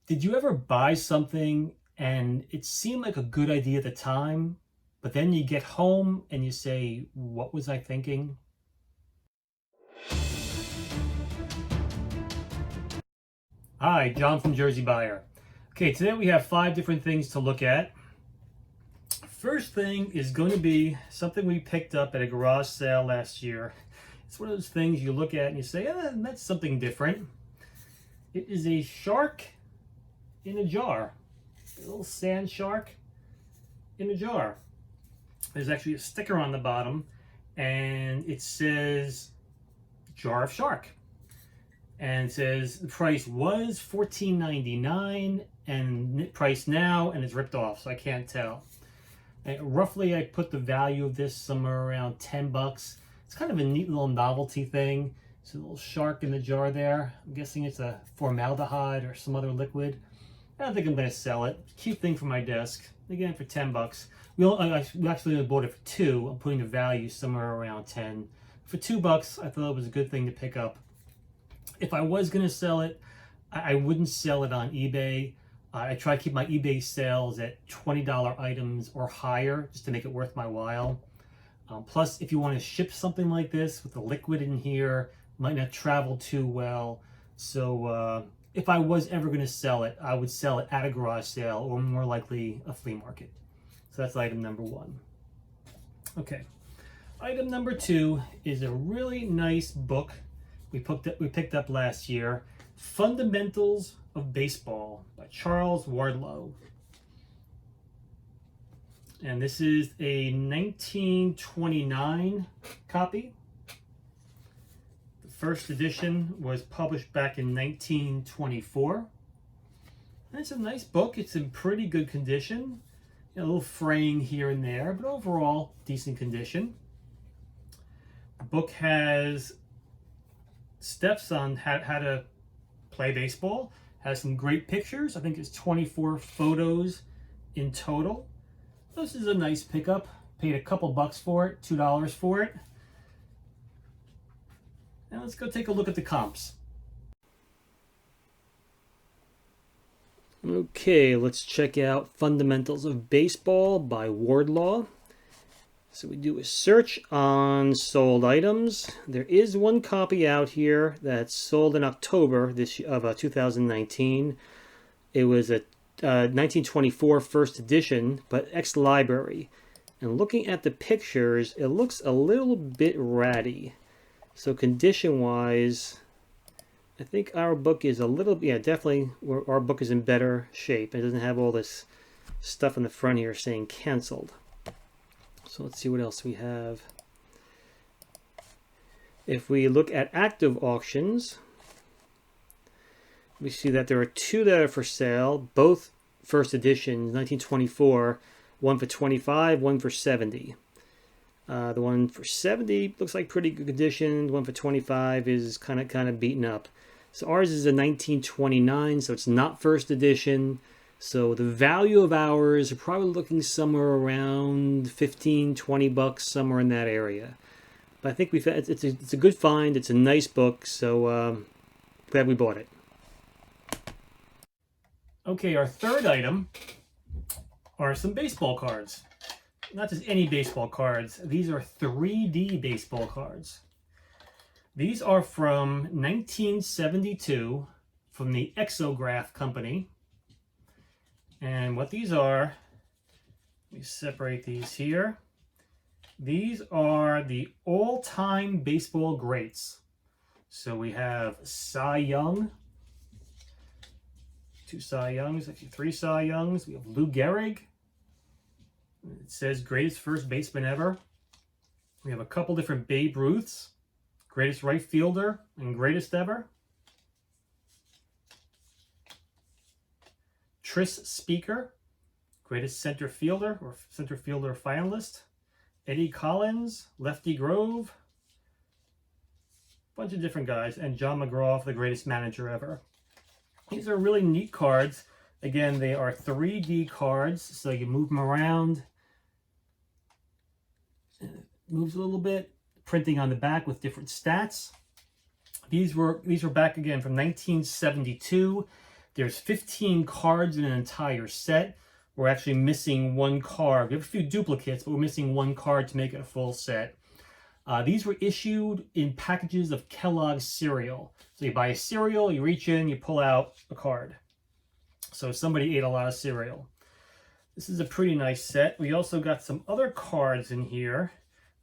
Did you ever buy something and it seemed like a good idea at the time, but then you get home and you say, what was I thinking? Hi, John from Jersey Buyer. Okay, today we have 5 different things to look at. First thing is going to be something we picked up at a garage sale last year. It's one of those things you look at and you say, that's something different. It is a shark in a jar, a little sand shark in a jar. There's actually a sticker on the bottom and it says jar of shark. And it says the price was $14.99 and price now, and it's ripped off, so I can't tell. And roughly, I put the value of this somewhere around 10 bucks. It's kind of a neat little novelty thing. It's a little shark in the jar there. I'm guessing it's a formaldehyde or some other liquid. I don't think I'm going to sell it. Cute thing for my desk. Again, for 10 bucks. We actually bought it for 2. I'm putting the value somewhere around 10. For 2 bucks, I thought it was a good thing to pick up. If I was going to sell it, I wouldn't sell it on eBay. I try to keep my eBay sales at $20 items or higher just to make it worth my while. Plus, if you want to ship something like this with the liquid in here, it might not travel too well. So if I was ever going to sell it, I would sell it at a garage sale or more likely a flea market. So that's item number 1. Okay. Item number 2 is a really nice book we picked up last year, Fundamentals of Baseball by Charles Wardlow. And this is a 1929 copy. The first edition was published back in 1924. And it's a nice book. It's in pretty good condition. A little fraying here and there, but overall, decent condition. The book has steps on how to play baseball, has some great pictures. I think it's 24 photos in total. This is a nice pickup. Paid a couple bucks for it, $2 for it. Now let's go take a look at the comps. Okay, let's check out Fundamentals of Baseball by Wardlaw. So we do a search on sold items. There is one copy out here that's sold in October of 2019. It was a 1924 first edition, but ex-library. And looking at the pictures, it looks a little bit ratty. So condition-wise, I think our book is a little, definitely our book is in better shape. It doesn't have all this stuff in the front here saying canceled. So let's see what else we have. If we look at active auctions, we see that there are 2 that are for sale, both first editions, 1924, one for 25, one for 70. The one for 70 looks like pretty good condition. The one for 25 is kind of beaten up. So ours is a 1929, so it's not first edition. So the value of ours are probably looking somewhere around 15, 20 bucks, somewhere in that area. But I think it's a good find. It's a nice book, so glad we bought it. Okay, our third item are some baseball cards. Not just any baseball cards. These are 3D baseball cards. These are from 1972 from the Exograph company. And what these are, let me separate these here. These are the all-time baseball greats. So we have Cy Young, 2 Cy Youngs, actually 3 Cy Youngs. We have Lou Gehrig. It says greatest first baseman ever. We have a couple different Babe Ruths, greatest right fielder and greatest ever. Tris Speaker, greatest center fielder or center fielder finalist. Eddie Collins, Lefty Grove, bunch of different guys, and John McGraw, the greatest manager ever. These are really neat cards. Again, they are 3D cards, so you move them around. It moves a little bit. Printing on the back with different stats. These were back again from 1972. There's 15 cards in an entire set. We're actually missing one card. We have a few duplicates, but we're missing one card to make it a full set. These were issued in packages of Kellogg's cereal. So you buy a cereal, you reach in, you pull out a card. So somebody ate a lot of cereal. This is a pretty nice set. We also got some other cards in here,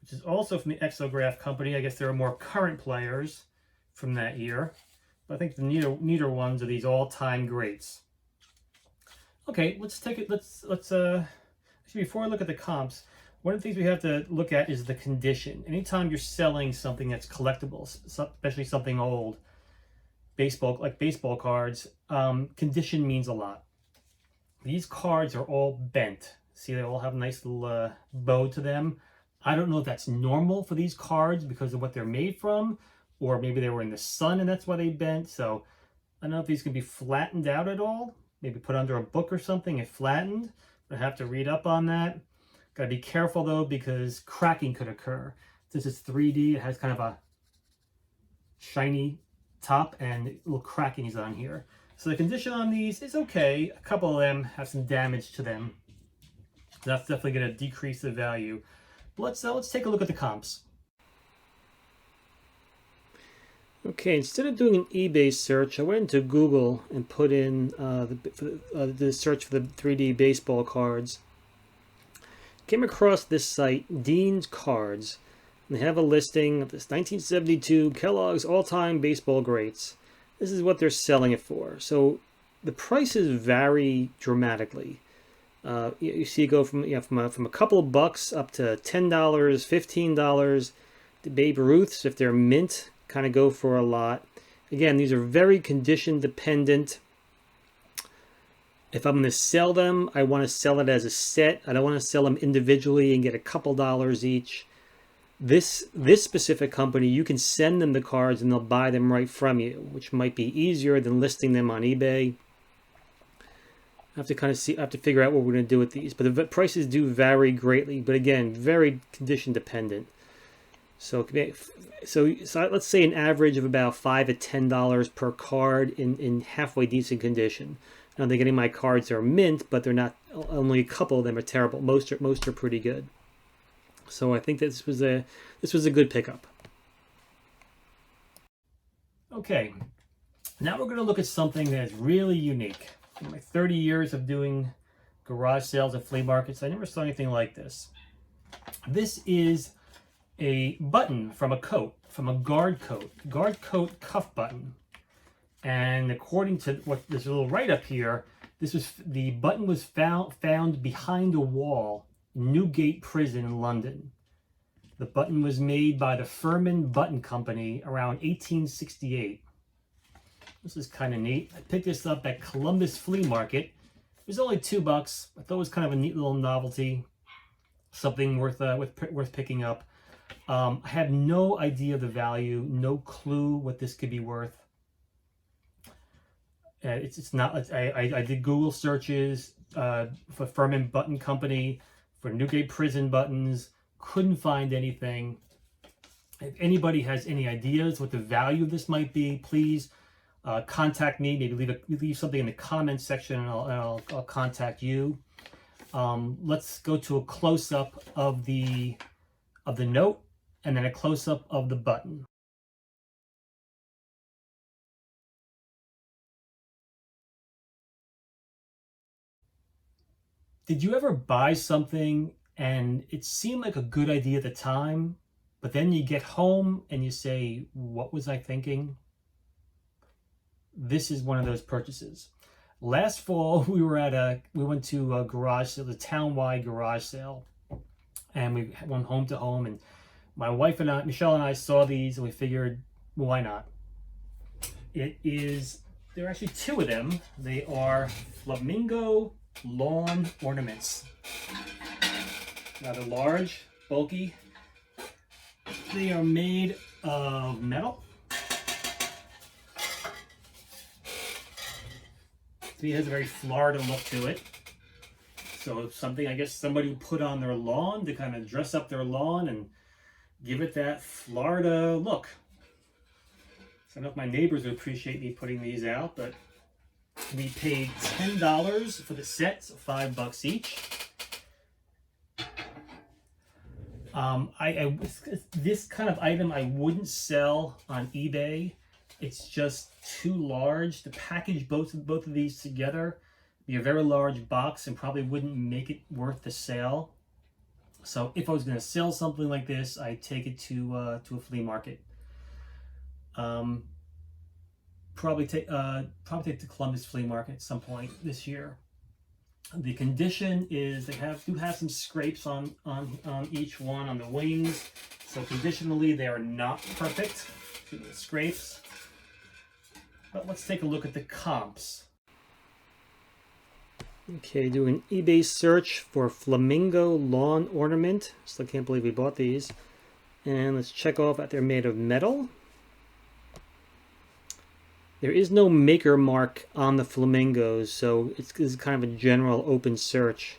which is also from the Exograph company. I guess there are more current players from that year. But I think the neater ones are these all-time greats. Okay, let's take it. Actually, before I look at the comps, one of the things we have to look at is the condition. Anytime you're selling something that's collectible, especially something old, like baseball cards, condition means a lot. These cards are all bent. See, they all have a nice little bow to them. I don't know if that's normal for these cards because of what they're made from, or maybe they were in the sun and that's why they bent. So I don't know if these can be flattened out at all. Maybe put under a book or something and flattened. I have to read up on that. Got to be careful though, because cracking could occur. Since it's 3D, it has kind of a shiny top and little cracking is on here. So the condition on these is okay. A couple of them have some damage to them. That's definitely going to decrease the value. But let's take a look at the comps. Okay, instead of doing an eBay search, I went into Google and put in the search for the 3D baseball cards. Came across this site, Dean's Cards. And they have a listing of this 1972 Kellogg's all-time baseball greats. This is what they're selling it for. So the prices vary dramatically. You see it go from a couple of bucks up to $10, $15. The Babe Ruths, if they're mint, kind of go for a lot. Again, these are very condition dependent. If I'm going to sell them, I want to sell it as a set. I don't want to sell them individually and get a couple dollars each. This specific company, you can send them the cards and they'll buy them right from you, which might be easier than listing them on eBay. I have to figure out what we're going to do with these. But the prices do vary greatly. But again, very condition dependent. So let's say an average of about $5 to $10 per card in halfway decent condition. Now they're getting my cards are mint, but they're not. Only a couple of them are terrible. Most are pretty good. So I think this was a good pickup. Okay, now we're going to look at something that's really unique. In my 30 years of doing garage sales at flea markets, I never saw anything like this. This is a button from a coat, from a guard coat cuff button. And according to what this little write-up here, the button was found behind a wall in Newgate Prison in London. The button was made by the Furman Button Company around 1868. This is kind of neat. I picked this up at Columbus Flea Market. It was only $2. I thought it was kind of a neat little novelty, something worth picking up. I have no idea the value, no clue what this could be worth. It's not. I did Google searches for Furman Button Company, for Newgate Prison buttons. Couldn't find anything. If anybody has any ideas what the value of this might be, please contact me. Maybe leave something in the comments section, and I'll contact you. Let's go to a close-up of the note, and then a close-up of the button. Did you ever buy something and it seemed like a good idea at the time, but then you get home and you say, what was I thinking? This is one of those purchases. Last fall, we went to a garage sale, a town-wide garage sale, and we went home to home, and my wife and I, Michelle and I, saw these and we figured, why not? There are actually two of them. They are flamingo lawn ornaments. Now they're large, bulky. They are made of metal. So it has a very Florida look to it. So it's something I guess somebody put on their lawn to kind of dress up their lawn and give it that Florida look. So I don't know if my neighbors would appreciate me putting these out, but We paid $10 for the set, so $5 each. This kind of item I wouldn't sell on eBay. It's just too large to package both of these together. Be a very large box and probably wouldn't make it worth the sale. So if I was going to sell something like this, I'd take it to a flea market. Probably take the Columbus flea market at some point this year. The condition is they do have some scrapes on each one on the wings, so conditionally they are not perfect. The scrapes. But let's take a look at the comps. Okay, do an eBay search for flamingo lawn ornament. Still can't believe we bought these. And let's check off that they're made of metal. There is no maker mark on the flamingos, so it's kind of a general open search.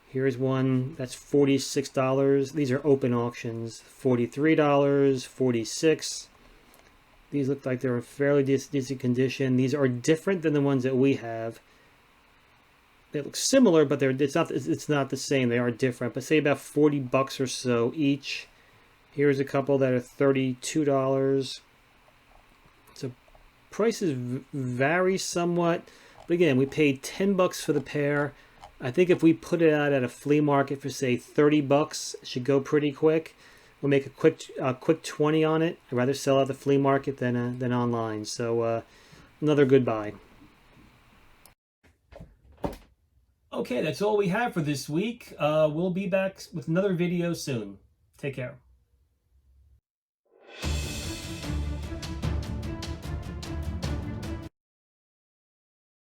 Here's one that's $46. These are open auctions. $43, $46. These look like they're in fairly decent condition. These are different than the ones that we have. They look similar, but it's not the same. They are different. But say about $40 or so each. Here's a couple that are $32. So prices vary somewhat. But again, we paid $10 for the pair. I think if we put it out at a flea market for say $30, it should go pretty quick. We'll make a quick 20 on it. I'd rather sell at the flea market than online. So another good buy. Okay, that's all we have for this week. We'll be back with another video soon. Take care.